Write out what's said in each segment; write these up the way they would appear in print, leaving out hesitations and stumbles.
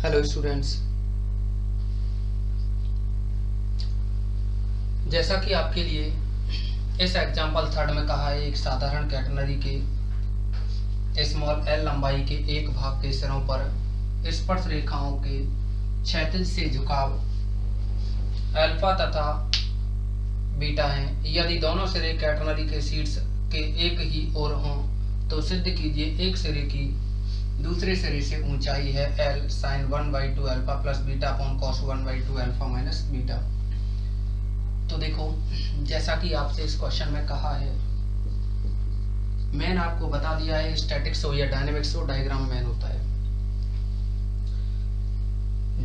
Hello students, जैसा कि आपके लिए इस एग्जाम्पल थर्ड में कहा है, एक साधारण कैटनरी के स्मॉल एल लंबाई के एक भाग के सिरों पर स्पर्श रेखाओं के क्षैतिज से झुकाव अल्फा तथा बीटा हैं। यदि दोनों सिरे कैटनरी के शीर्ष के एक ही ओर हों तो सिद्ध कीजिए एक सिरे की दूसरे सिरे से ऊंचाई है L sine 1/2 alpha plus beta upon cos 1/2 alpha minus beta. तो देखो, जैसा कि आपसे इस क्वेश्चन में कहा है, मैंने आपको बता दिया है स्टैटिक्स हो या डायनेमिक्स हो, डायग्राम मैन होता है।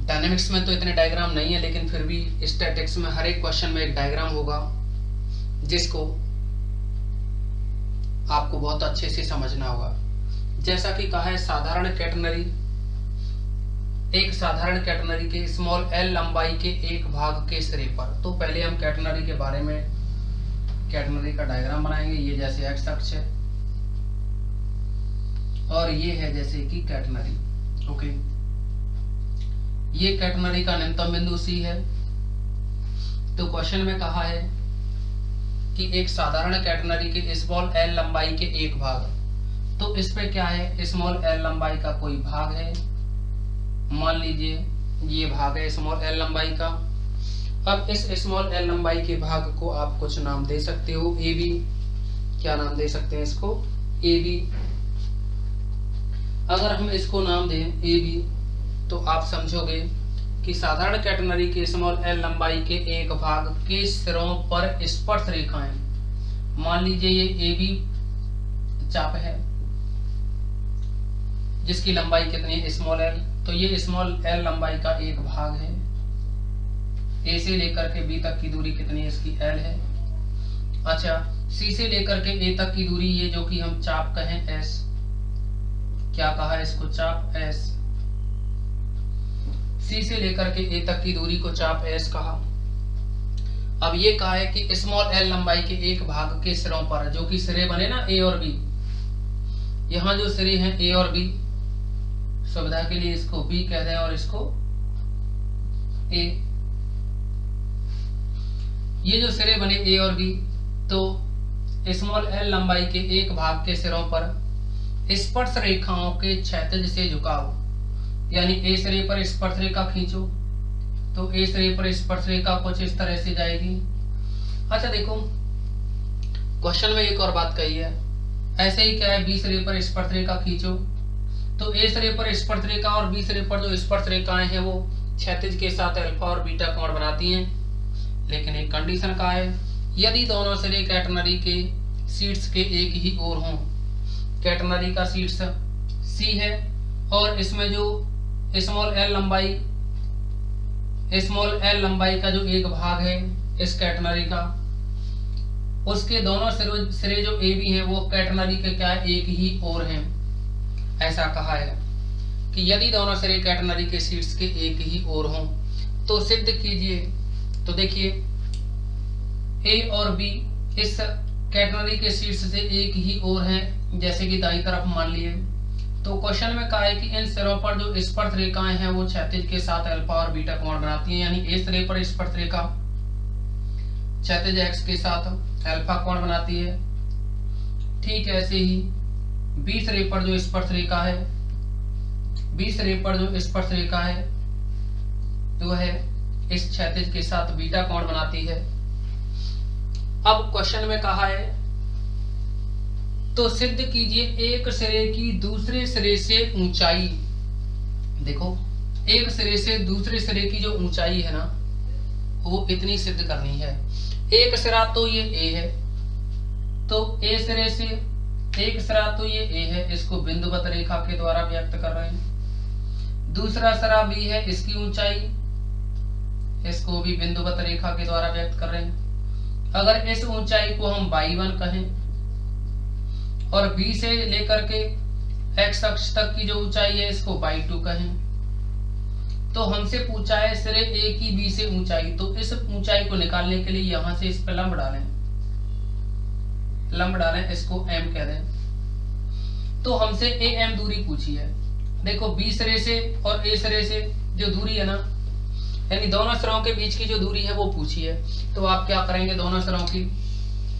डायनेमिक्स में तो इतने डायग्राम नहीं है, लेकिन फिर भी स्टैटिक्स में हर एक क्वेश्चन में एक डायग्राम होगा जिसको आपको बहुत अच्छे से समझना होगा। जैसा कि कहा है, एक साधारण कैटनरी के स्मॉल एल लंबाई के एक भाग के सिरे पर। तो पहले हम कैटनरी के बारे में कैटनरी का डायग्राम बनाएंगे। ये जैसे एक्स अक्ष है और ये है जैसे कि कैटनरी। ओके, ये कैटनरी का न्यूनतम बिंदु सी है। तो क्वेश्चन में कहा है कि एक साधारण कैटनरी के स्मॉल एल लंबाई के एक भाग। तो इस पे क्या है, स्मॉल एल लंबाई का कोई भाग है, मान लीजिए ये भाग है स्मॉल एल लंबाई का। अब इस स्मॉल एल लंबाई के भाग को आप कुछ नाम दे सकते हो, ए बी। क्या नाम दे सकते हैं इसको, ए बी। अगर हम इसको नाम दें ए बी तो आप समझोगे कि साधारण कैटनरी के स्मॉल एल लंबाई के एक भाग के सिरों पर स्पर्श रेखाएं, मान लीजिए ये ए बी चाप है जिसकी लंबाई कितनी है, स्मॉल एल। तो ये स्मॉल एल लंबाई का एक भाग है। ए से लेकर के बी तक की दूरी कितनी है, इसकी एल है। अच्छा, सी से लेकर के ए तक की दूरी, ये जो कि हम चाप कहें एस। क्या कहा है इसको, चाप एस। सी से लेकर के ए तक की दूरी को चाप एस कहा। अब ये कहा है कि स्मॉल एल लंबाई के एक भाग के सिरों पर, जो कि सिरे बने ना ए और बी, यहां जो सिरे हैं ए और बी, सुविधा के लिए इसको बी कह दें और इसको ए। ये जो सिरे बने ए और बी, तो स्मॉल एल लंबाई के एक भाग के सिरों पर स्पर्श रेखाओं के क्षैतिज से झुकाव, यानी ए सिरे पर स्पर्श रेखा खींचो तो ए सिरे पर स्पर्श रेखा कुछ इस तरह से जाएगी। अच्छा देखो, क्वेश्चन में एक और बात कही है, ऐसे ही क्या है, बी सिरे पर स्पर्श रेखा खींचो तो ए सिरे पर स्पर्श रेखा और बी सिरे पर जो स्पर्श रेखाएं हैं वो क्षैतिज के साथ अल्फा और बीटा कोण बनाती हैं। लेकिन एक कंडीशन का है, यदि दोनों सिरे कैटनरी के शीर्ष के एक ही ओर हों। कैटनरी का शीर्ष सी है और इसमें जो स्मॉल एल लंबाई का जो एक भाग है इस कैटनरी का, उसके दोनों सिरे जो ए बी हैं वो कैटनरी के क्या है, एक ही ओर हैं। ऐसा कहा है कि यदि दोनों सिरे कैटनरी के शीर्ष के एक ही ओर हों तो सिद्ध कीजिए। तो देखिए, ए और बी इस कैटनरी के शीर्ष से एक ही ओर हैं, जैसे कि दाईं तरफ मान लिए। तो क्वेश्चन में कहा है कि इन सिरों पर जो स्पर्श रेखाएं हैं वो क्षैतिज के साथ अल्फा और बीटा कोण बनाती हैं, यानी ए सिरे पर स्पर्श रेखा क्षैतिज एक्स के साथ अल्फा कोण बनाती है। ठीक ऐसे ही बी सिरे पर जो स्पर्श रेखा है, जो है इस क्षैतिज के साथ बीटा कोण बनाती है। अब क्वेश्चन में कहा है तो सिद्ध कीजिए एक सिरे की दूसरे सिरे से ऊंचाई। देखो, एक सिरे से दूसरे सिरे की जो ऊंचाई है ना, वो इतनी सिद्ध करनी है। एक सिरा तो ये ए है, तो ए सिरे से एक सिरा तो ये ए है, इसको बिंदुवत रेखा के द्वारा व्यक्त कर रहे हैं। दूसरा सिरा बी है, इसकी ऊंचाई इसको भी बिंदुवत रेखा के द्वारा व्यक्त कर रहे हैं। अगर इस ऊंचाई को हम y1 कहें और बी से लेकर के एक्स अक्ष तक की जो ऊंचाई है इसको y2 कहें, तो हमसे पूछा है सिरे ए की बी से ऊंचाई। तो इस ऊंचाई को निकालने के लिए यहां से इस पर लंब डालें, इसको m कह दें। तो हमसे am दूरी पूछी है। देखो बी सिरे से और ए सिरे से जो दूरी है ना, यानी दोनों सिरों के बीच की जो दूरी है वो पूछी है। तो आप क्या करेंगे, दोनों सिरों की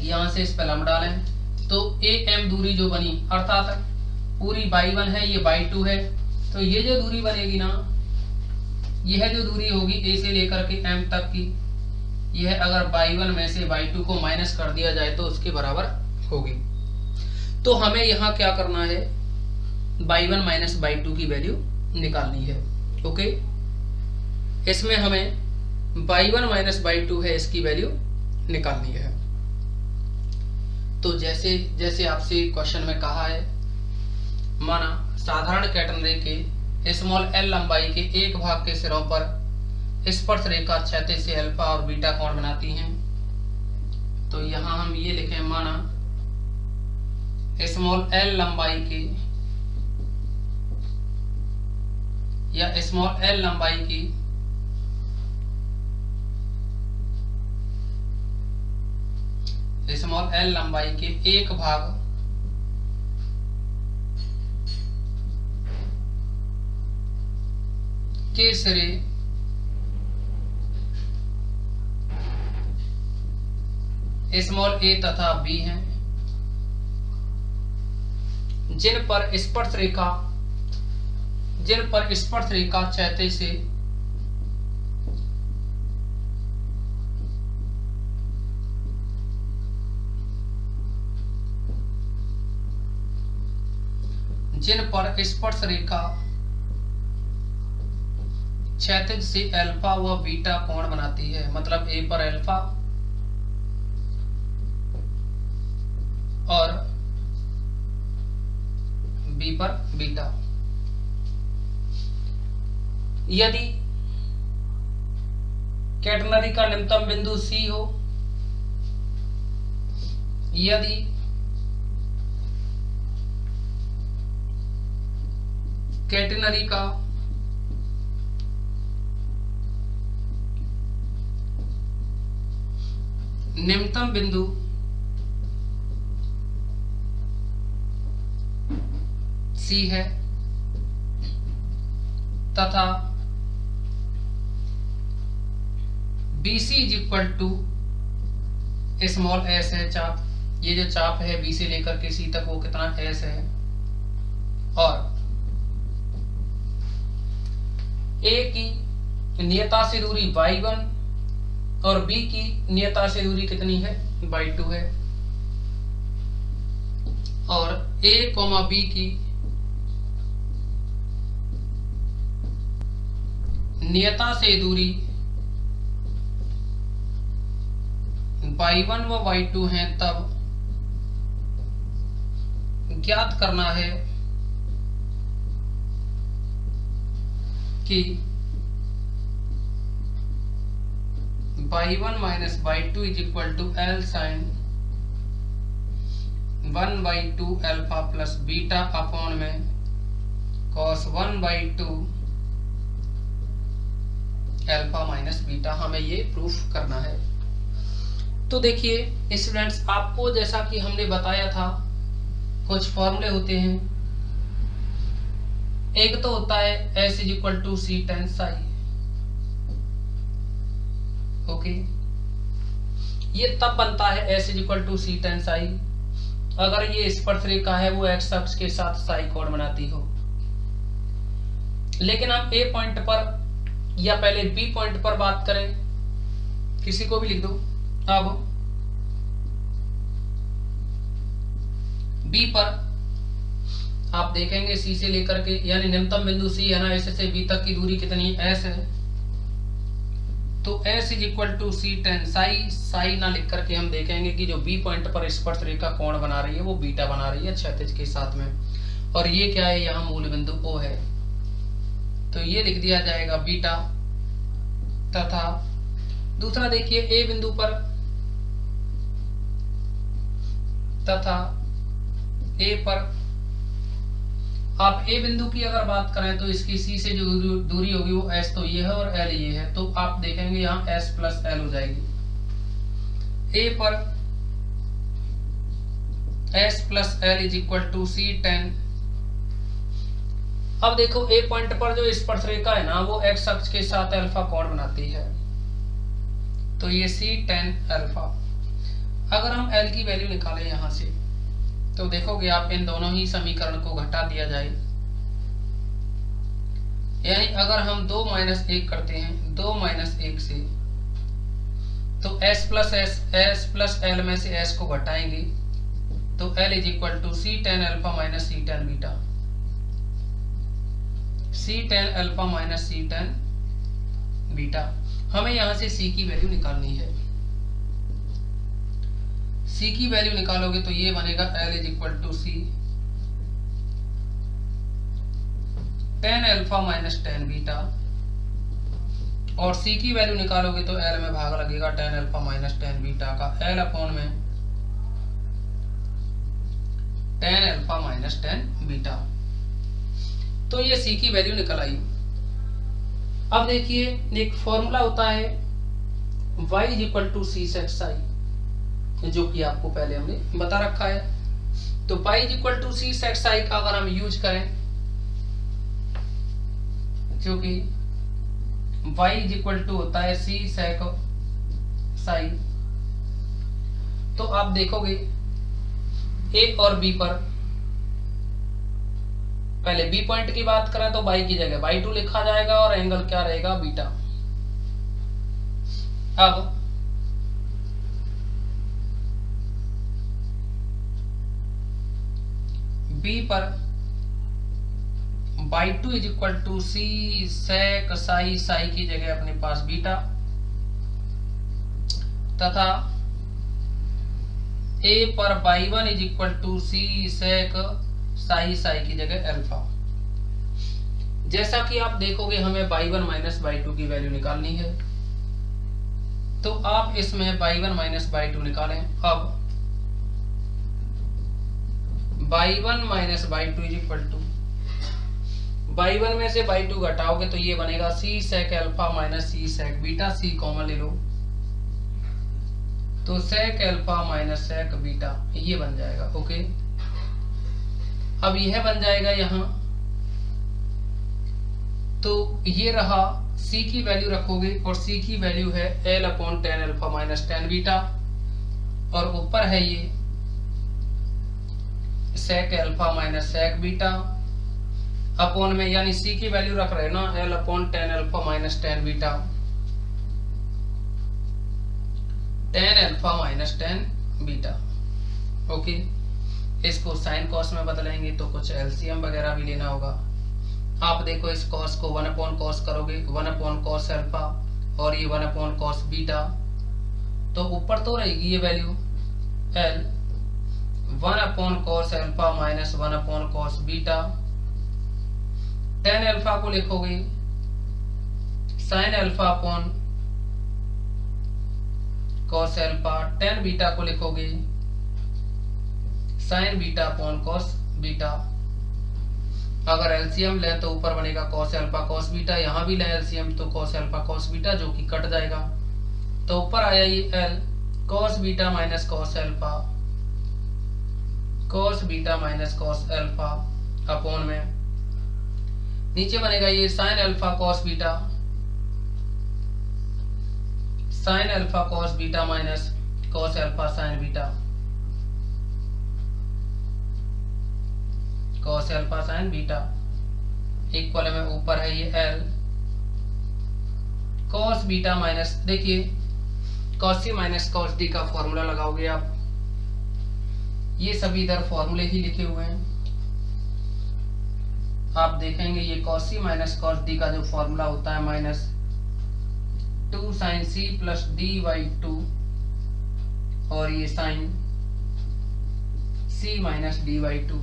यहाँ से इस पे लंब डालें तो ए एम दूरी जो बनी, अर्थात पूरी y1 है, ये y2 है, तो ये जो दूरी बनेगी ना, यह जो दूरी होगी ए से लेकर के m तक की, यह अगर y1 में से y2 को माइनस कर दिया जाए तो उसके बराबर होगी। तो हमें यहाँ क्या करना है, y1 माइनस y2 की वैल्यू निकालनी है। ओके, इसमें हमें y1 माइनस y2 है, इसकी वैल्यू निकालनी है। तो जैसे जैसे आपसे क्वेश्चन में कहा है, माना साधारण कैटनरी के स्मॉल एल लंबाई के एक भाग के सिरों पर स्पर्श रेखा क्षैतिज से अल्फा और बीटा कोण बनाती हैं। तो यहां हम ये लिखें, माना स्मॉल एल लंबाई के या स्मॉल एल लंबाई की स्मॉल एल लंबाई के एक भाग के सिरे स्मॉल ए तथा बी हैं, जिन पर स्पर्श रेखा क्षैतिज से क्षैतिज से अल्फा व बीटा कोण बनाती है। मतलब ए पर अल्फा और बी पर बीटा। यदि कैटनरी का निम्नतम बिंदु सी हो, यदि कैटनरी का निम्नतम बिंदु सी है तथा BC is equal to small s है चाप, ये जो चाप है बी से लेकर के सी तक वो कितना एस है, और ए की नियता से दूरी y1 और बी की नियता से दूरी कितनी है, y2 है, और a, b की नियता से दूरी y1 व y2 हैं, तब ज्ञात करना है कि y1 minus y2 is equal to L sine 1/2 alpha plus beta upon में cos 1/2 अल्फा माइनस बीटा। हमें ये प्रूफ करना है। तो देखिए स्टूडेंट्स, आपको जैसा कि हमने बताया था, कुछ फॉर्मूले होते हैं। एक तो होता है S is equal to c tan psi. Okay, ये तब बनता है S is equal to c tan psi अगर ये स्पर्श रेखा है वो एक्स अक्ष के साथ साई कोण बनाती हो। लेकिन हम A पॉइंट पर या पहले B पॉइंट पर बात करें, किसी को भी लिख दो। अब B पर आप देखेंगे C से लेकर के, यानी निम्नतम बिंदु C है ना, S से B तक की दूरी कितनी S है, तो S is equal to c tan psi. Psi ना लिख करके हम देखेंगे कि जो B पॉइंट पर स्पर्श रेखा कोण बना रही है वो बीटा बना रही है क्षैतिज के साथ में, और ये क्या है, यहाँ मूल बिंदु O है, तो ये लिख दिया जाएगा बीटा। तथा दूसरा देखिए A बिंदु पर तथा A पर आप A बिंदु की अगर बात करें तो इसकी C से जो दूरी होगी वो S, तो ये है, और L ये है, तो आप देखेंगे यहाँ S प्लस L हो जाएगी। A पर S plus L is equal to c tan अब देखो ए पॉइंट पर जो स्पर्शरेखा है ना वो एक्स अक्ष के साथ अल्फा कोण बनाती है, तो ये सी टेन अल्फा। अगर हम एल की वैल्यू निकालें यहां से तो देखोगे आप इन दोनों ही समीकरण को घटा दिया जाए, यानी अगर हम 2 - 1 करते हैं 2 - 1 से, तो s प्लस एल में से s को घटाएंगे तो l is equal to c tan alpha minus c tan beta, c tan alpha minus c tan beta. हमें यहां से c की वैल्यू निकालनी है। c की वैल्यू निकालोगे तो ये बनेगा l is equal to c tan alpha minus tan beta, और c की वैल्यू निकालोगे तो l में भाग लगेगा tan alpha minus tan beta का, l अपॉन में tan alpha minus tan beta. तो ये c की वैल्यू निकल आई। अब देखिए एक फॉर्मूला होता है y इज इक्वल टू सी सेक साई, जो कि आपको पहले हमने बता रखा है। तो y इज इक्वल टू सी सेक साई का अगर हम यूज करें, जो कि y इज इक्वल टू होता है सी सेक साई, तो आप देखोगे a और b पर, पहले b पॉइंट की बात करें तो y की जगह y2 लिखा जाएगा और एंगल क्या रहेगा बीटा। अब b पर y2 is equal to C sec Sai, psi की जगह अपने पास बीटा, तथा a पर y1 is equal to C sec Sai, psi की जगह अल्फा। जैसा कि आप देखोगे हमें y1 माइनस y2 की वैल्यू निकालनी है, तो आप इसमें y1 माइनस y2 निकालें। अब y1 minus y2 is equal to, y1 में से y2 घटाओगे तो ये बनेगा c sec alpha minus c sec beta, c common ले लो तो sec alpha minus sec beta ये बन जाएगा। ओके, अब यह बन जाएगा यहां, तो ये रहा c की वैल्यू रखोगे और c की वैल्यू है l upon tan alpha minus tan beta, और ऊपर है ये sec alpha minus sec beta upon में, यानी c की वैल्यू रख रहे हैं ना l upon tan alpha minus tan beta, ten alpha minus tan beta. Okay, इसको साइन कॉस में बदलेंगे तो कुछ एलसीएम वगैरह भी लेना होगा। आप देखो इस कॉस को 1 अपॉन कॉस करोगे 1 अपॉन कॉस अल्फा और ये 1 अपॉन कॉस बीटा, तो ऊपर तो रहेगी ये value l 1 upon cos alpha minus 1 upon cos beta. Tan alpha को लिखोगे sine alpha upon cos alpha, tan beta को लिखोगे sign beta upon cos beta. अगर एलसीएम लें तो ऊपर बनेगा कॉस अल्फा कॉस बीटा, यहां भी लें एलसीएम तो कॉस अल्फा कॉस बीटा, जो कि कट जाएगा, तो ऊपर आया ये l cos beta minus cos alpha, cos beta minus cos alpha upon में नीचे बनेगा ये sine alpha cos beta, sine alpha cos beta minus cos alpha sign beta, cos alpha sign beta equal में ऊपर है ये l कॉस बीटा माइनस, देखिए cos c minus cos d का फॉर्मूला लगाओगे आप, ये सभी इधर फॉर्मूले ही लिखे हुए हैं, आप देखेंगे ये cos c minus cos d का जो फॉर्मूला होता है minus 2 sine c plus d by 2, और ये sine c minus d by 2,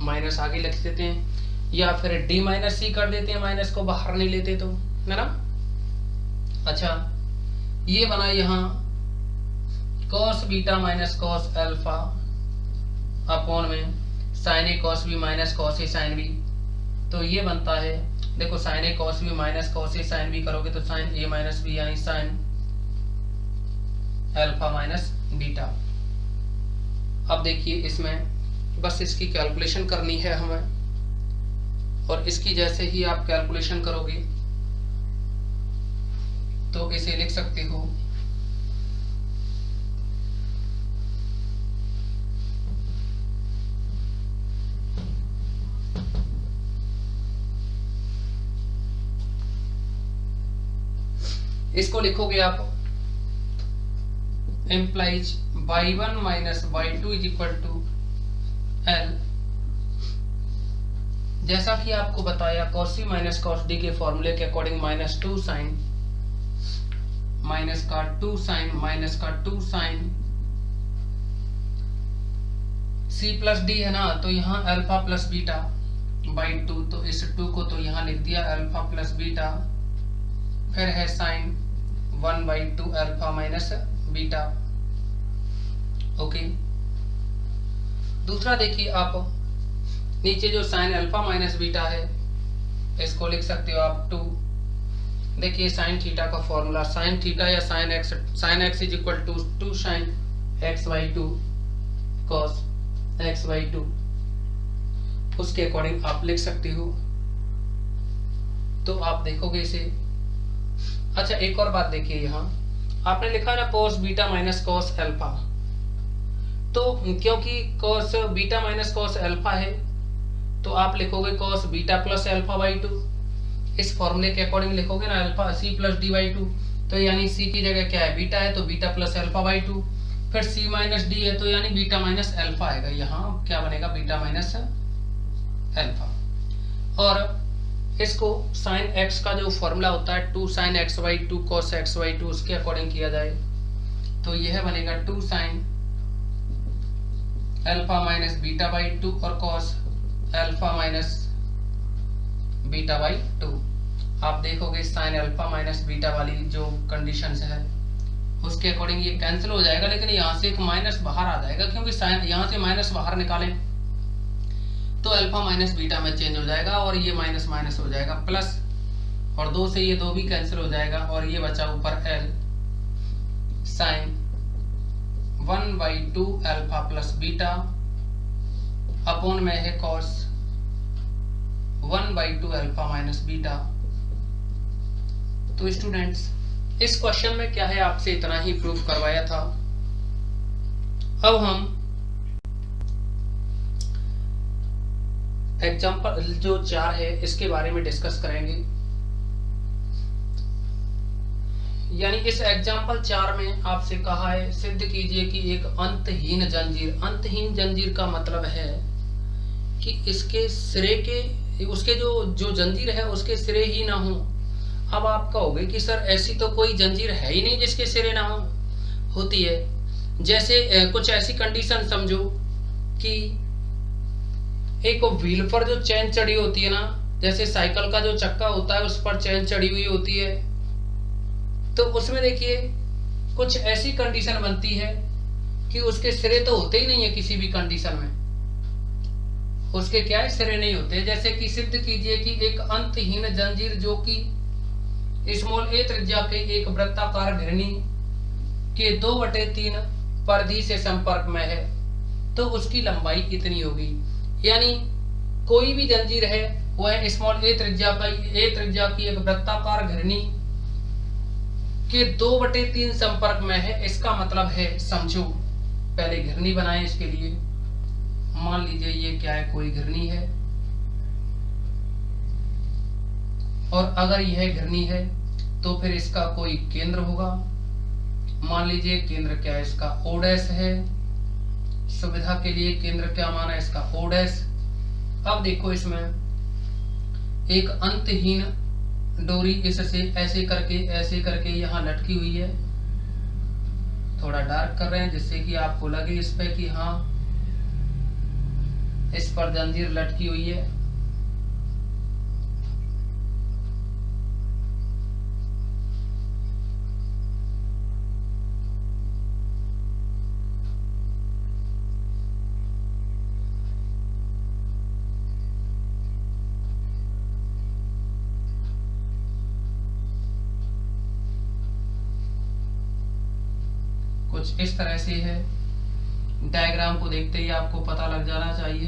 minus आगे लिख देते हैं या फिर डी माइनस सी कर देते हैं, माइनस को बाहर नहीं लेते तो, है ना। अच्छा, ये बना यहाँ cos beta minus cos alpha upon में sign A cos B minus cos A sine B, तो ये बनता है, देखो sign A cos B minus cos A sine B करोगे तो साइन ए माइनस बी यानी साइन अल्फा माइनस बीटा। अब देखिए इसमें बस इसकी कैलकुलेशन करनी है हमें, और इसकी जैसे ही आप कैलकुलेशन करोगे तो इसे लिख सकते हो इसको लिखोगे आप implies y1 minus y2 is equal to L। जैसा कि आपको बताया cos c minus cos d के फॉर्मूले के according minus two sine minus का 2 साइन माइनस का 2 साइन c प्लस डी है ना, तो यहाँ अल्फा प्लस बीटा बाई 2, तो इस 2 को तो यहाँ लिख दिया अल्फा प्लस बीटा, फिर है sine 1/2 alpha minus beta. Okay, दूसरा देखिए आप नीचे जो साइन अल्फा माइनस बीटा है इसको लिख सकते हो आप 2। देखिए साइन थीटा का फॉर्मूला, साइन थीटा या sine x is equal to 2 sine x/2 cos x/2, उसके अकॉर्डिंग आप लिख सकते हो। तो आप देखोगे इसे। अच्छा, एक और बात देखिए, यहाँ आपने लिखा है ना cos beta minus cos alpha, तो क्योंकि cos beta minus cos alpha है तो आप लिखोगे cos beta plus alpha by 2। इस फॉर्मूले के अकॉर्डिंग लिखोगे ना alpha c plus d by 2, तो यानी c की जगह क्या है, बीटा है, तो बीटा प्लस अल्फा बाई 2, फिर c माइनस डी है तो यानी बीटा माइनस अल्फा आएगा। यहाँ क्या बनेगा, बीटा माइनस अल्फा। और इसको साइन x का जो फॉर्मूला होता है 2 साइन x/2 cos x/2, उसके अकॉर्डिंग किया जाए तो यह बनेगा 2 sine alpha minus beta by 2 और cos alpha minus beta by 2। आप देखोगे साइन अल्फा माइनस बीटा वाली जो कंडीशन है उसके अकॉर्डिंग ये कैंसिल हो जाएगा, लेकिन यहाँ से एक माइनस बाहर आ जाएगा, क्योंकि साइन यहाँ से माइनस बाहर निकालें तो अल्फा माइनस बीटा में चेंज हो जाएगा और ये माइनस माइनस हो जाएगा प्लस, और 2 से ये 2 भी कैंसिल हो जाएगा और ये बचा ऊपर l sine 1/2 alpha plus beta upon में है cos 1/2 अल्फा माइनस बीटा। तो स्टूडेंट्स, इस क्वेश्चन में क्या है, आपसे इतना ही प्रूफ करवाया था। अब हम एग्जाम्पल जो 4 है इसके बारे में डिस्कस करेंगे। यानी इस एग्जाम्पल 4 में आपसे कहा है सिद्ध कीजिए कि एक अंतहीन जंजीर, अंतहीन जंजीर का मतलब है कि इसके सिरे के, उसके जो जंजीर है उसके सिरे ही ना हो। अब आप कहोगे कि सर ऐसी तो कोई जंजीर है ही नहीं जिसके सिरे ना हो। होती है, जैसे कुछ ऐसी कंडीशन समझो कि एक व्हील पर जो चेन चढ़ी होती है ना, जैसे साइकिल का जो चक्का होता है उस पर चेन चढ़ी हुई होती है, तो उसमें देखिए कुछ ऐसी कंडीशन बनती है कि उसके सिरे तो होते ही नहीं है किसी भी कंडीशन में, उसके क्या है, सिरे नहीं होते। जैसे कि सिद्ध कीजिए कि एक अंतहीन जंजीर जो कि स्मॉल a त्रिज्या के एक वृत्ताकार घिरनी के 2/3 परिधि से संपर्क में है, तो उसकी लंबाई कितनी होगी। यानी कोई भी जंजीर है वह स्मॉल a त्रिज्या की एक वृत्ताकार घिरनी के 2/3 संपर्क में है। इसका मतलब है, समझो, पहले घिरनी बनाए इसके लिए। मान लीजिए ये क्या है, कोई घिरनी है, और अगर यह घिरनी है तो फिर इसका कोई केंद्र होगा। मान लीजिए केंद्र क्या है, इसका o' है। सुविधा के लिए केंद्र क्या माना है, इसका o'। अब देखो इसमें एक अंतहीन डोरी इससे ऐसे करके यहाँ लटकी हुई है। थोड़ा डार्क कर रहे हैं जिससे कि आपको लगे इस पे कि हाँ इस पर जंजीर लटकी हुई है। कुछ इस तरह से है। डायग्राम को देखते ही आपको पता लग जाना चाहिए।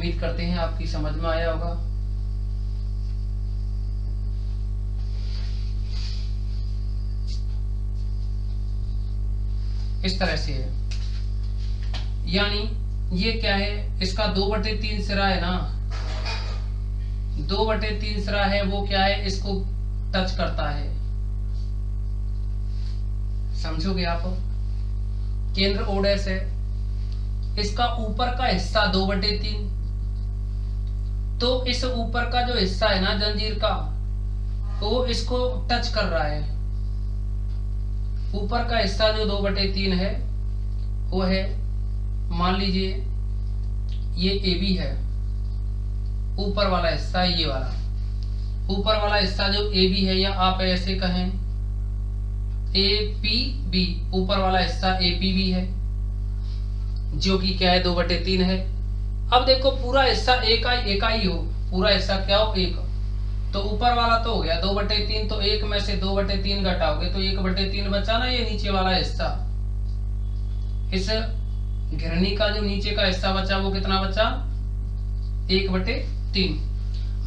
उम्मीद करते हैं आपकी समझ में आया होगा। इस तरह से है, यानी ये क्या है, इसका 2/3 सिरा है ना, 2/3 सिरा है, वो क्या है, इसको टच करता है। समझोगे आप? केंद्र O' है, इसका ऊपर का हिस्सा 2/3, तो इस ऊपर का जो हिस्सा है ना जंजीर का, वो इसको टच कर रहा है। ऊपर का हिस्सा जो 2/3 है वो है, मान लीजिए ये AB है, ऊपर वाला हिस्सा ये वाला, ऊपर वाला हिस्सा जो AB है, या आप ऐसे कहें APB, ऊपर वाला हिस्सा APB है, जो कि क्या है 2/3 है। अब देखो पूरा हिस्सा एक ही हो, पूरा हिस्सा क्या हो, एक, तो ऊपर वाला तो हो गया 2/3, तो एक में से 2/3 घटाओगे तो 1/3 बचा ना, ये नीचे वाला हिस्सा। इस घिरनी का जो नीचे का हिस्सा बचा वो कितना बचा, 1/3।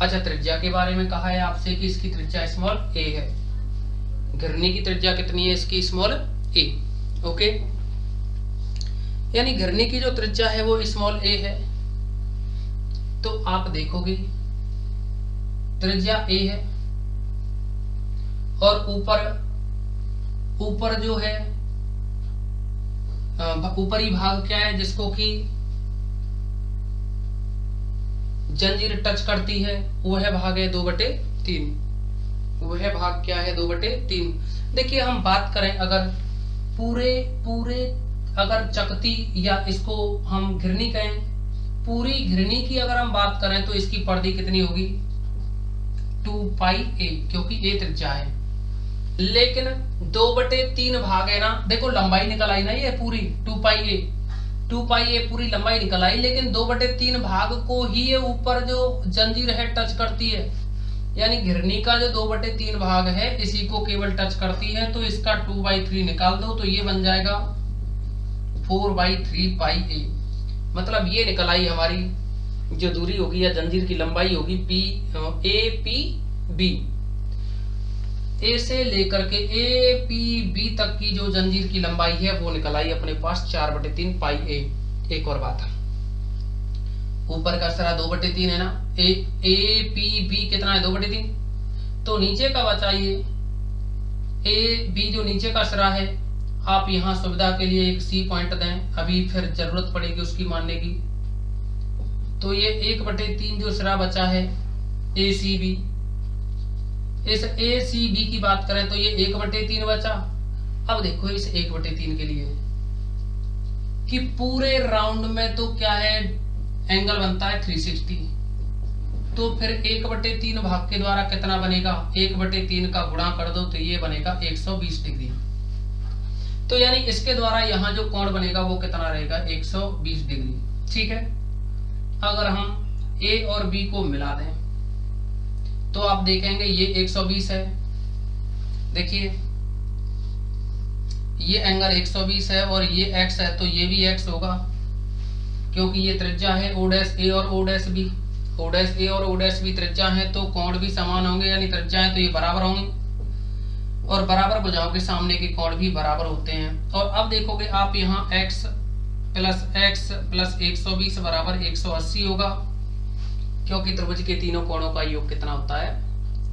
अच्छा, त्रिज्या के बारे में कहा है आपसे कि इसकी त्रिज्या स्मॉल a है। घिरनी की त्रिज्या कितनी है इसकी, स्मॉल a। ओके, यानी घिरनी की जो त्रिज्या है वो स्मॉल a है। तो आप देखोगे त्रिज्या a है, और ऊपर जो है ऊपरी भाग क्या है जिसको कि जंजीर टच करती है, वह भाग है 2/3। वह भाग क्या है, 2/3। देखिए हम बात करें अगर पूरे अगर चकती, या इसको हम घिरनी कहें, पूरी घिरनी की अगर हम बात करें तो इसकी परिधि कितनी होगी, 2πa, क्योंकि a त्रिज्या है। लेकिन 2/3 भाग है ना, देखो लंबाई निकल आई ना, ये पूरी 2πa पूरी लंबाई निकल आई, लेकिन 2/3 भाग को ही ये ऊपर जो जंजीर है टच करती है। यानी घिरनी का जो 2/3 भाग है इसी को केवल टच करती है, तो इसका 2/3 निकाल दो तो ये बन जाएगा 4/3πa। मतलब ये निकल आई हमारी जो दूरी होगी या जंजीर की लंबाई होगी APB, A से लेकर के APB तक की जो जंजीर की लंबाई है वो निकल आई अपने पास 4/3πa। एक और बात, ऊपर का सिरा 2/3 है ना, APB कितना है, 2/3, तो नीचे का बचाइए AB जो नीचे का सिरा है, आप यहाँ सुविधा के लिए एक C पॉइंट दें, अभी फिर जरूरत पड़ेगी उसकी मानने की। तो ये 1/3 जो सिरा बचा है ACB, इस ACB की बात करें तो ये 1/3 बचा। अब देखो इस 1/3 के लिए कि पूरे राउंड में तो क्या है, एंगल बनता है 360, तो फिर 1/3 भाग के द्वारा कितना बनेगा, 1/3 का गुणा कर दो तो ये बनेगा 120 डिग्री। तो यानी इसके द्वारा यहाँ जो कोण बनेगा वो कितना रहेगा, 120 डिग्री। ठीक है, अगर हम A और B को मिला दें तो आप देखेंगे ये 120 है, देखिए ये एंगल 120 है और ये x है, तो ये भी x होगा, क्योंकि ये त्रिज्या है O' और O'B। O' और O' त्रिज्या है, तो कोण भी समान होंगे, यानी त्रिज्याएं तो ये बराबर होंगी, और बराबर भुजाओं के सामने के कोण भी बराबर होते हैं। और अब देखोगे आप यहाँ x प्लस 120 बराबर 180 होगा, क्योंकि त्रिभुज के तीनों कोणों का योग कितना होता है,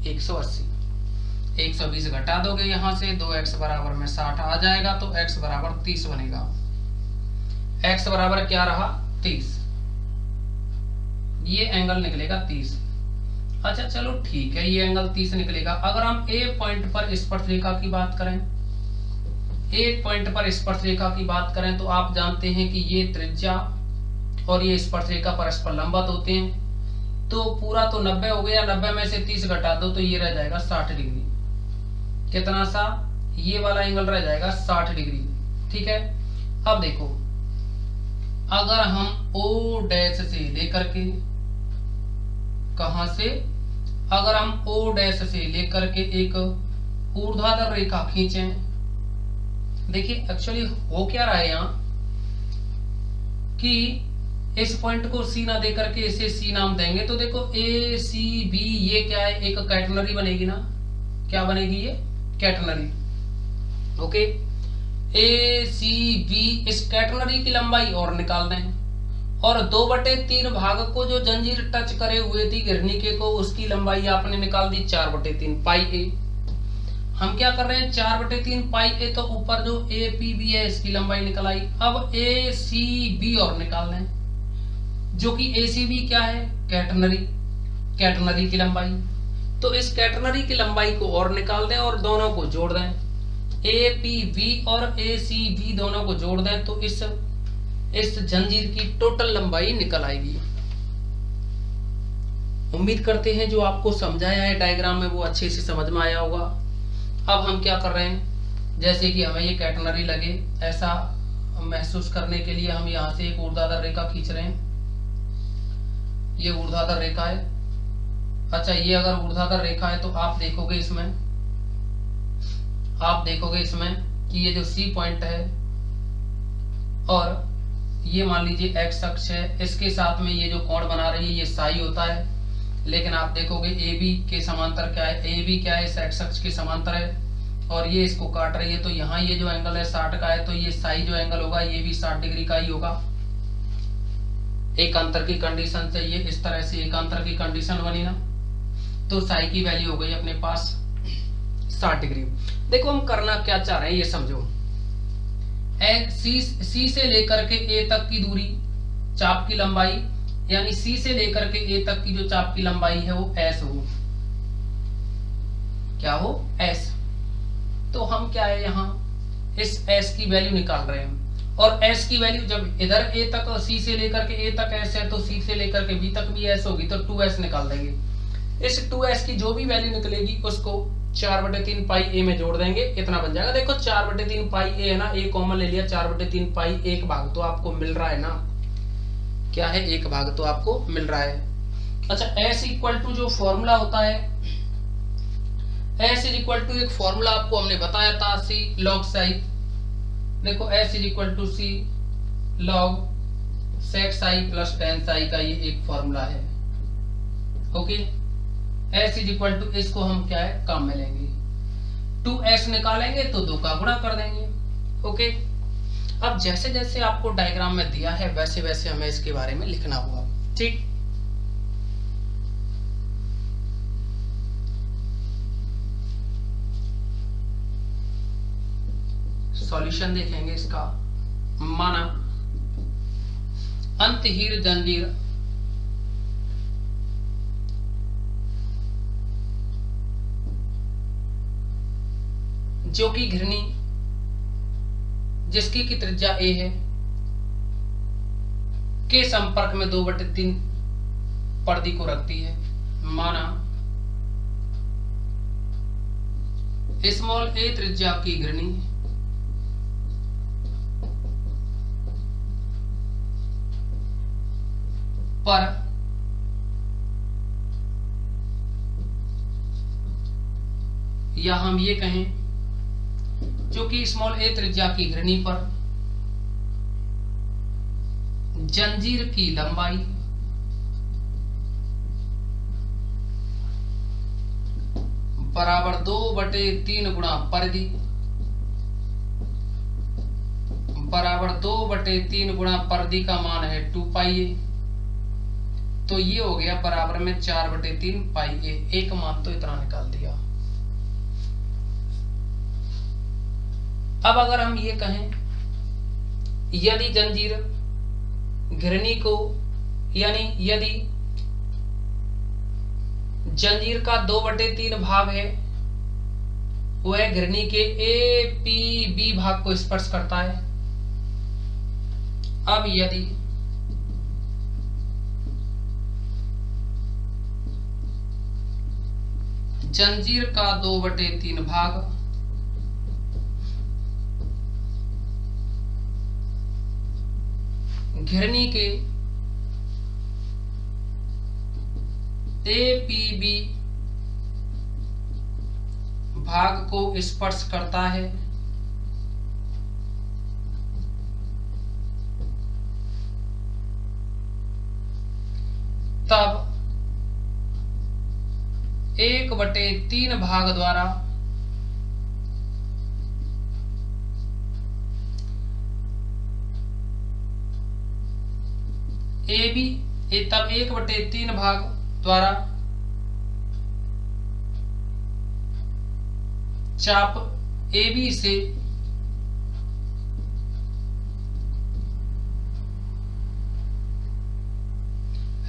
180। 120 घटा दोगे यहाँ से, 2x बराबर में 60 आ जाएगा, तो x बराबर 30 बनेगा। x बराबर क्या रहा, 30। ये एंगल निकलेगा 30। अच्छा चलो ठीक है, ये एंगल 30 निकलेगा। अगर हम A पॉइंट पर स्पर्शरेखा की बात करें, A पॉइंट पर स्पर्शरेखा की बात करें तो आप जानते हैं कि ये त्रिज्या और ये स्पर्शरेखा परस्पर लंबवत होते हैं, तो पूरा तो 90 हो गया, 90 में से 30 घटा दो तो ये रह जाएगा 60 डिग्री। कितना सा, ये वाला एंगल रह जाएगा 60 डिग्री। ठीक है, अब देखो अगर हम O' से लेकर के, कहां से, अगर हम O' से लेकर के एक ऊर्ध्वाधर रेखा खींचें, देखिए एक्चुअली हो क्या रहा है यहाँ कि इस पॉइंट को सी ना दे करके इसे सी नाम देंगे तो देखो ए सी बी ये क्या है, एक कैटनरी बनेगी ना, क्या बनेगी ये कैटनरी। ओके, ए सी बी इस कैटनरी की लंबाई और निकाल दें, और 2/3 भाग को जो जंजीर टच करे हुए थी घिरनी के को उसकी लंबाई आपने निकाल दी 4/3 पाई ए। हम क्या कर रहे हैं 4/3 पाई ए, तो ऊपर जो ए पी बी है इसकी लंबाई निकल आई। अब ए सी बी और निकाल लें, जो कि ए सी बी क्या है कैटनरी, कैटनरी की लंबाई। तो इस कैटनरी की लंबाई को और निकाल दें और दोनों को जोड़ दें, ए पी बी और ए सी बी दोनों को जोड़ दें तो इस जंजीर की टोटल लंबाई निकल आएगी। उम्मीद करते हैं जो आपको समझाया है डायग्राम में वो अच्छे से समझ में आया होगा। अब हम क्या कर रहे हैं, जैसे कि हमें ये कैटनरी लगे ऐसा महसूस करने के लिए हम यहाँ से एक ऊर्ध्वाधर रेखा खींच रहे हैं। ये ऊर्ध्वाधर रेखा है। अच्छा, ये अगर ऊर्ध्वाधर रेखा है तो आप देखोगे इसमें कि ये जो सी पॉइंट है और ये मान लीजिए एक्स अक्ष है, इसके साथ में ये जो कोण बना रही है ये साई होता है। लेकिन आप देखोगे ए बी के समांतर क्या है, ए बी क्या है इस एक्स अक्ष के समांतर है और ये इसको काट रही है, तो यहाँ ये जो एंगल है 60 का है, तो ये साई जो एंगल होगा ये भी 60 डिग्री का ही होगा। एक अंतर की कंडीशन से ये इस तरह से एक अंतर की कंडीशन बनी ना, तो साई की वैल्यू हो गई अपने पास 60 डिग्री। देखो हम करना क्या चाह रहे हैं ये समझो, सी से लेकर के ए तक की दूरी, चाप की लंबाई, यानी सी से लेकर के ए तक की जो चाप की लंबाई है वो एस हो, क्या हो एस। तो हम क्या है यहाँ इस एस की वैल्यू निकाल रहे हैं, और एस की वैल्यू जब इधर ए तक सी से लेकर के ए तक एस है तो सी से लेकर के बी तक भी एस होगी, तो 2s निकाल देंगे। इस 2s की जो भी वैल्यू निकलेगी उसको 4/3 पाई ए में जोड़ देंगे, इतना बन जाएगा। देखो 4/3 पाई ए है ना, ए कॉमन ले लिया, 4/3 पाई 1 भाग तो आपको मिल रहा है ना, क्या है 1 भाग तो आपको मिल रहा है। अच्छा, S इक्वल टू जो फॉर्मूला होता है, S इज इक्वल टू एक फॉर्मूला आपको हमने बताया था C log साई। देखो S is equal to C log sec psi plus tan psi का ये एक फॉर्मूला है। Okay, S is equal to इसको हम क्या है काम में लेंगे, 2S निकालेंगे तो 2 का गुणा कर देंगे। ओके, अब जैसे जैसे आपको डायग्राम में दिया है वैसे वैसे हमें इसके बारे में लिखना होगा, ठीक। सॉल्यूशन देखेंगे इसका। माना अंतहीर जंजीर जो कि घिरनी जिसकी की त्रिज्या a है के संपर्क में 2/3 पर्दी को रखती है। माना स्मॉल a त्रिज्या की घिरनी पर या हम ये कहें जो कि स्मॉल a त्रिज्या की घिरनी पर जंजीर की लंबाई बराबर 2/3 गुणा परिधि बराबर 2/3 गुणा परिधि का मान है 2 पाई ए, तो ये हो गया बराबर में 4/3 पाई ए। एक मान तो इतना निकाल दिया। अब अगर हम ये कहें यदि जंजीर घिरनी को, यानी यदि जंजीर का 2/3 भाग है वह घिरनी के ए पी बी भाग को स्पर्श करता है। अब यदि जंजीर का 2/3 भाग घिरनी के APB भाग को स्पर्श करता है 1/3 भाग द्वारा AB, तब 1/3 भाग द्वारा चाप AB से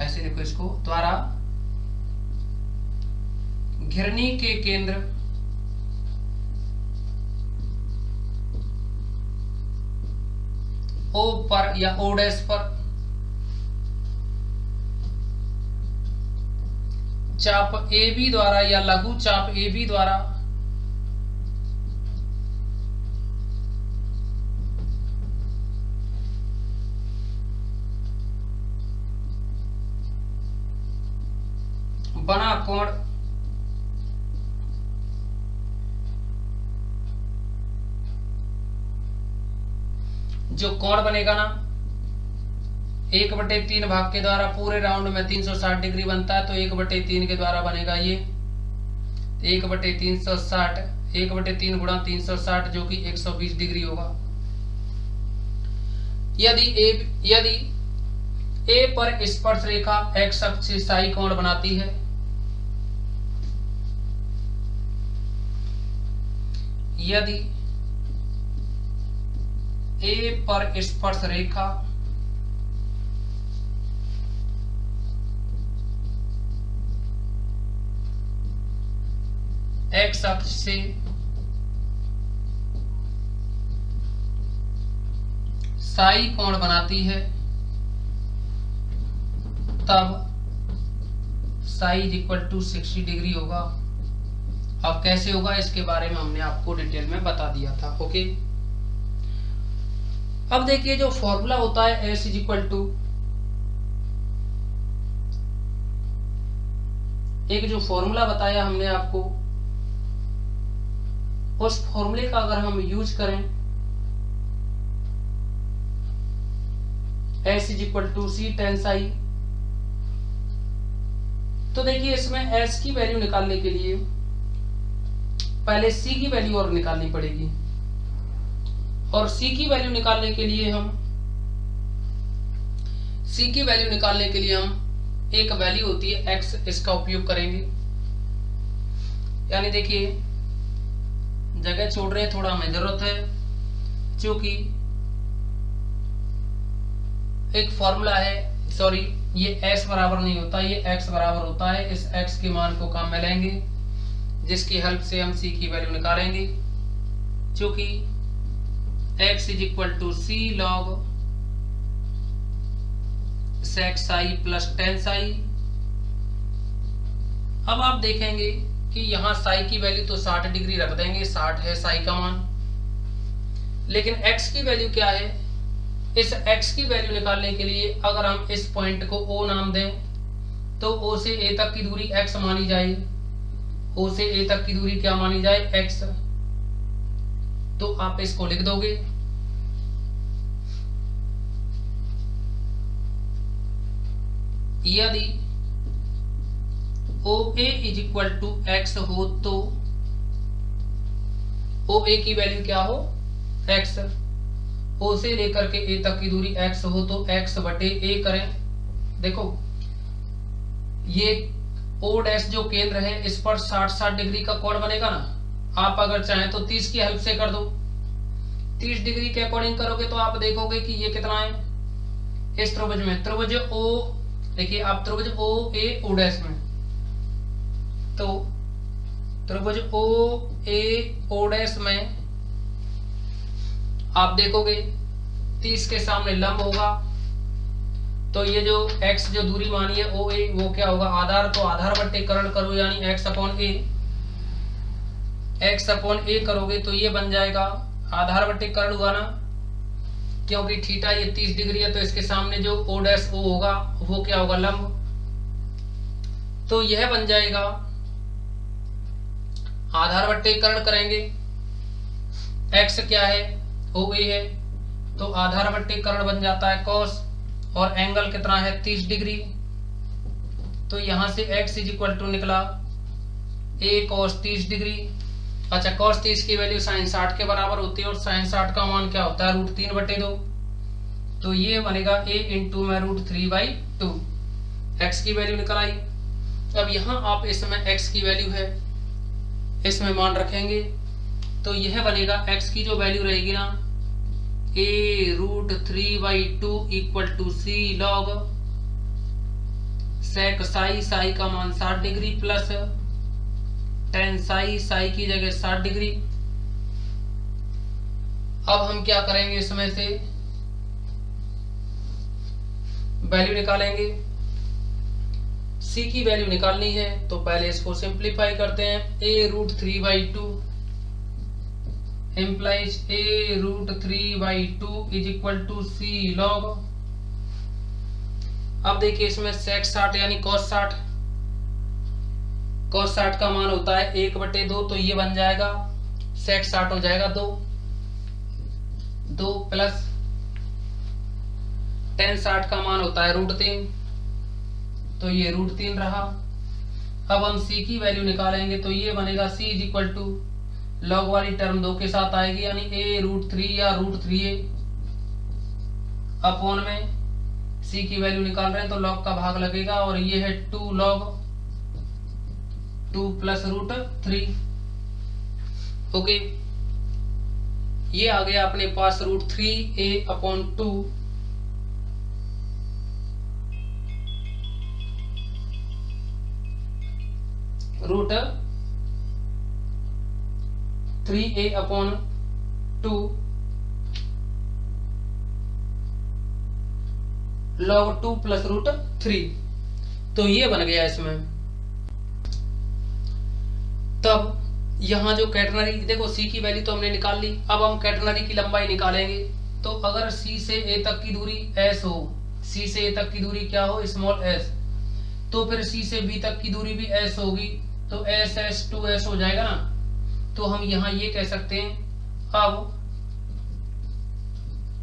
ऐसे देखो इसको, द्वारा घिरनी के केंद्र O पर या O डैश पर चाप AB द्वारा या लघु चाप AB द्वारा बना कोण जो कोण बनेगा ना 1/3 भाग के द्वारा पूरे राउंड में 360 डिग्री बनता है, तो 1/3 के द्वारा बनेगा ये 1/360, 1/3 गुणा 360 जो कि 120 डिग्री होगा। यदि A पर स्पर्श रेखा x अक्ष से साई कोण बनाती है, यदि A पर स्पर्श रेखा x अक्ष से साई कोण बनाती है, तब साई इक्वल टू 60 डिग्री होगा। अब कैसे होगा इसके बारे में हमने आपको डिटेल में बता दिया था। ओके, अब देखिए जो फॉर्मूला होता है S इज इक्वल टू, एक जो फॉर्मूला बताया हमने आपको, उस फॉर्मूले का अगर हम यूज करें S is equal to C tan psi, तो देखिए इसमें S की वैल्यू निकालने के लिए पहले C की वैल्यू और निकालनी पड़ेगी, और C की वैल्यू निकालने के लिए हम एक वैल्यू होती है X, इसका उपयोग करेंगे। यानी देखिए जगह छोड़ रहे हैं, थोड़ा हमें जरूरत है, क्योंकि एक फॉर्मूला है, सॉरी ये S बराबर नहीं होता, ये X बराबर होता है। इस X के मान को काम में लेंगे, जिसकी हेल्प से हम C की वैल्यू निकालेंगे, क्योंकि X is equal to C log sec psi plus tan psi. अब आप देखेंगे कि यहाँ साई की वैल्यू तो 60 डिग्री रख देंगे, 60 है साई का मान, लेकिन x की वैल्यू क्या है? इस x की वैल्यू निकालने के लिए अगर हम इस पॉइंट को O नाम दें, तो O से A तक की दूरी x मानी जाए, O से A तक की दूरी क्या मानी जाए? x। तो आप इसको लिख दोगे, यदि OA is equal to x हो तो OA की वैल्यू क्या हो? x। O से लेकर के A तक की दूरी x हो तो x बटे A करें। देखो ये O डैश जो केंद्र है, इस पर 60 डिग्री का कोण बनेगा ना। आप अगर चाहें तो 30 की हेल्प से कर दो, 30 डिग्री के अकॉर्डिंग करोगे तो आप देखोगे कि ये कितना है। इस त्रिभुज में, त्रिभुज O, देखिए आप त्रिभुज OA O डैश में, तो त्रिभुज OA O डैश में आप देखोगे 30 के सामने लंब होगा, तो ये जो x जो दूरी मानी है OA, वो क्या होगा? आधार। तो आधार बट्टे करण करो, यानी x अपॉन a करोगे तो ये बन जाएगा, आधार बट्टे करण हुआ ना, क्योंकि थीटा ये 30 डिग्री है, तो इसके सामने जो O डैश O होगा वो क्या होगा? लंब। तो यह बन जाएगा, आधार बट्टे करण करेंगे, x क्या है? OA है, तो आधार बट्टे करण बन जाता है cos, और एंगल कितना है? 30 डिग्री। तो यहां से x इज इक्वल टू निकला ए cos 30 डिग्री। अच्छा, cos 30 की वैल्यू sin 60 के बराबर होती है और sin 60 का मान क्या होता है √3/2। तो ये बनेगा a इंटू में √3/2। x की वैल्यू निकल आई। अब यहाँ आप इसमें x की वैल्यू है, इसमें मान रखेंगे तो यह बनेगा x की जो वैल्यू रहेगी ना a √3/2 equal to c log sec psi, psi का मान 60 degree plus tan psi, psi की जगह 60 डिग्री। अब हम क्या करेंगे, इसमें से वैल्यू निकालेंगे। c की वैल्यू निकालनी है तो पहले इसको सिंप्लीफाई करते हैं। a √3/2 implies a √3/2 is equal to c log। अब देखिए इसमें sec 60 यानी cos 60, cos 60 का मान होता है 1/2, तो ये बन जाएगा sec 60 हो जाएगा 2 प्लस tan 60 का मान होता है √3, तो ये √3 रहा। अब हम c की वैल्यू निकालेंगे तो ये बनेगा c is equal to log वाली टर्म 2 के साथ आएगी यानी a √3 या √3a अपॉन में c की वैल्यू निकाल रहे हैं तो log का भाग लगेगा और ये है 2 log 2 प्लस √3। ओके, ये आ गया अपने पास √3a upon 2 √3a upon 2 log 2 plus √3। तो ये बन गया इसमें। तब यहाँ जो कैटनरी, देखो c की वैल्यू तो हमने निकाल ली, अब हम कैटनरी की लंबाई निकालेंगे। तो अगर c से a तक की दूरी s हो, c से a तक की दूरी क्या हो स्मॉल s, तो फिर c से b तक की दूरी भी s होगी, तो s s 2s हो जाएगा ना। तो हम यहाँ ये कह सकते हैं अब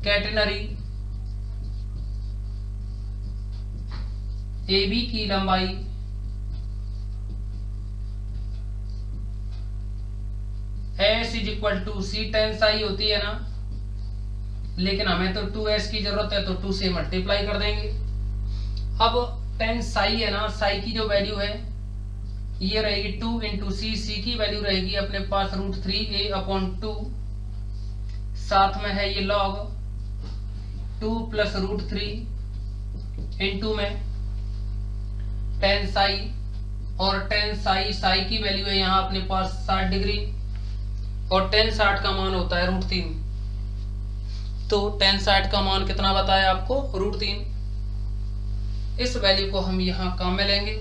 कैटनरी AB की लंबाई S is equal to C tan psi होती है ना, लेकिन हमें तो 2S की जरूरत है तो 2 से मल्टीप्लाई कर देंगे। अब tan साई है ना, साई की जो वैल्यू है ये रहेगी 2 इंटू C, C की वैल्यू रहेगी अपने पास √3a अपॉन 2, साथ में है ये log 2 प्लस √3 इंटू में tan साई, और tan साई, साई की वैल्यू है यहाँ अपने पास 60 डिग्री और tan 60 का मान होता है √3। तो tan 60 का मान कितना बताया आपको √3। इस वैल्यू को हम यहाँ काम में लेंगे।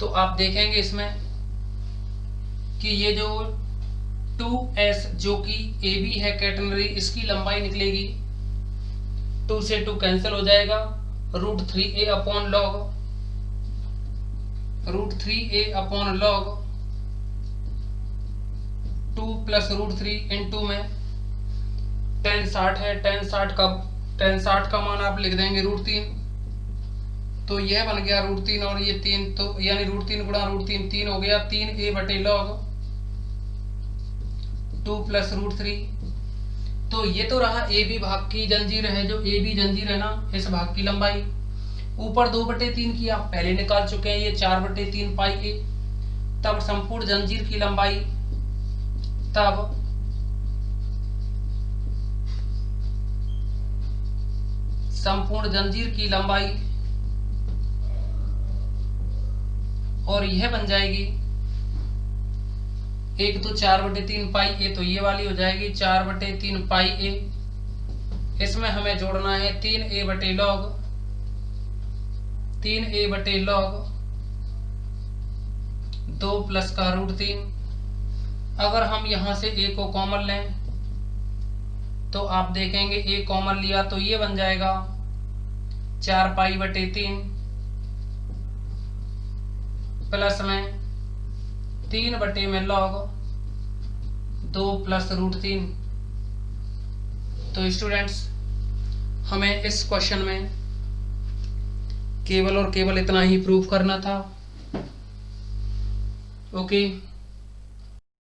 तो आप देखेंगे इसमें कि ये जो 2s जो कि AB है कैटनरी, इसकी लंबाई निकलेगी 2 से 2 कैंसिल हो जाएगा, √3a upon log √3a upon log 2 plus √3 into में tan 60 है, tan 60 का मान आप लिख देंगे √3, तो यह बन गया √3 और ये 3, तो यानी √3 गुणा √3 3 हो गया, 3a बटे लॉग 2 प्लस √3। तो ये तो रहा AB भाग की जंजीर है, जो AB जंजीर है ना इस भाग की लंबाई। ऊपर 2/3 की आप पहले निकाल चुके हैं, ये 4/3 पाई a। तब संपूर्ण जंजीर की लंबाई, तब संपूर्ण जंजीर की लंबाई और यह बन जाएगी एक तो 4/3 पाई a, तो ये वाली हो जाएगी 4/3 पाई a। इसमें हमें जोड़ना है 3a बटे लॉग 2 प्लस का √3। अगर हम यहां से a को कॉमन लें तो आप देखेंगे a कॉमन लिया तो ये बन जाएगा 4π/3 प्लस में 3 बटे में लॉग 2 + √3। तो स्टूडेंट्स हमें इस क्वेश्चन में केवल और केवल इतना ही प्रूव करना था। ओके।